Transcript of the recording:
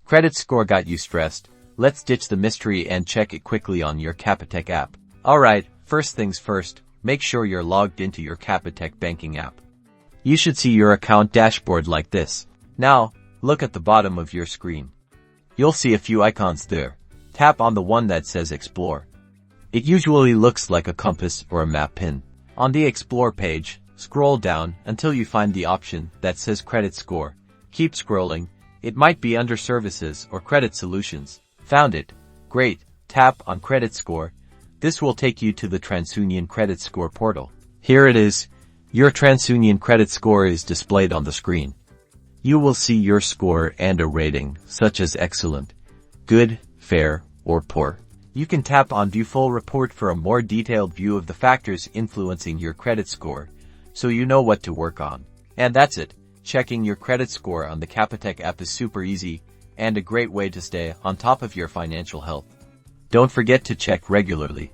Credit score got you stressed? Let's ditch the mystery and check it quickly on your Capitec app. Alright, first things first, make sure you're logged into your Capitec banking app. You should see your account dashboard like this. Now, look at the bottom of your screen. You'll see a few icons there. Tap on the one that says Explore. It usually looks like a compass or a map pin. On the Explore page, scroll down until you find the option that says Credit Score. Keep scrolling. It might be under Services or Credit Solutions. Found it. Great. Tap on Credit Score. This will take you to the TransUnion Credit Score portal. Here it is. Your TransUnion Credit Score is displayed on the screen. You will see your score and a rating, such as excellent, good, fair, or poor. You can tap on View Full Report for a more detailed view of the factors influencing your credit score, so you know what to work on. And that's it. Checking your credit score on the Capitec app is super easy and a great way to stay on top of your financial health. Don't forget to check regularly.